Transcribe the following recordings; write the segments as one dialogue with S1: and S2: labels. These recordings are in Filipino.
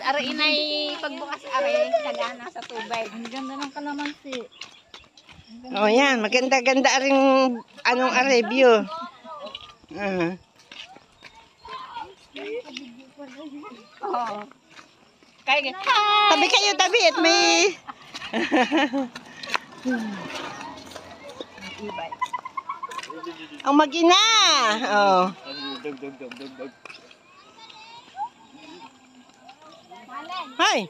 S1: are inay pagbukas are sagana sa tubig.
S2: Ang ganda ng kalamansi.
S3: Oh, yan. Maganda-ganda rin anong review.
S1: Oo. Kaya
S3: Tabi kayo, tabi. At may... Ang mag-ina. Oh. Hay.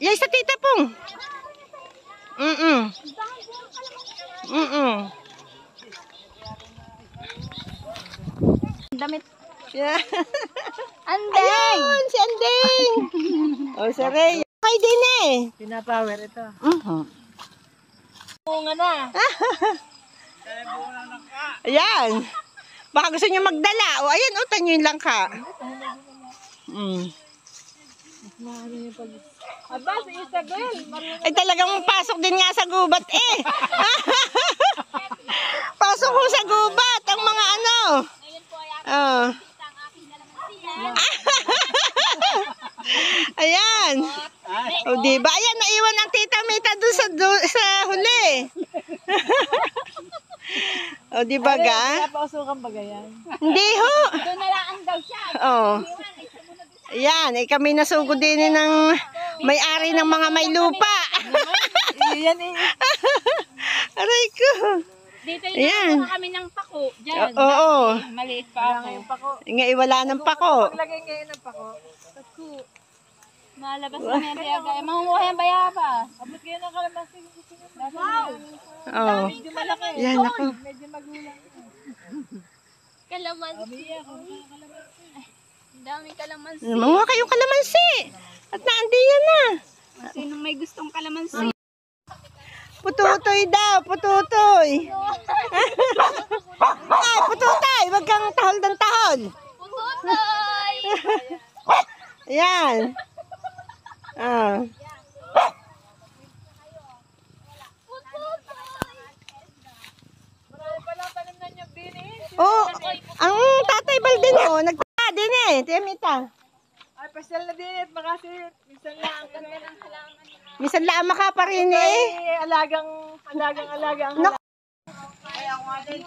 S3: Yay sa tita pong.
S1: damit.
S3: Yeah.
S1: Andeng!
S3: Ayun, si Andeng. Oh, si Rey. Okay din eh.
S2: Pinapower ito.
S1: Bunga na.
S3: Ayan. Baka gusto nyo magdala. O, ayan, o, tanyo yung langka.
S1: Aba, si Isabel.
S3: Ay, talagang pasok din nga sa gubat eh. Pasok ko sa gubat ang mga ano. Oh. Ayan. O, diba? Ayan, naiwan ang tita Mita doon sa huli. O, diba ga?
S2: Pinapausukan ba ganyan?
S3: Hindi ho.
S1: Doon na lang daw siya.
S3: Oh. Ayan, eh, kami nasugod din ng may-ari ng mga may lupa.
S2: Yan eh.
S3: Aray ko.
S1: Dito
S3: Ayan.
S1: yung kami ng pako. Diyan.
S3: Oo.
S1: Maliit pa ako.
S2: Yung pako.
S3: Nga, iwala ng pako.
S2: Maglagay ngayon ng pako.
S1: Pako. Malabas na yan siya. Mangunguha yung bayabas.
S2: Abot kayo ng kalamansi.
S1: Wow!
S3: Oh.
S2: Medyo malaki.
S3: Yan, ako.
S2: Medyo magulang.
S1: Kalamansi. Ang daming kalamansi.
S3: Manguha kayong kalamansi. At naandiyan na.
S1: Sinong may gustong kalamansi?
S3: Pututoy daw, pututoy. Ay, pututoy. Wag kang tahol ng tahol.
S1: Pututoy!
S3: Ayan. Ah. Oh, ang tatay Balden mo, nagtaka din eh. Tiyan Mita.
S2: Ay, pasal na din at makasit. Minsan lang.
S3: Misan lang maka pa rin eh.
S2: Alagang
S3: Nak-
S2: Ay, ako nga din.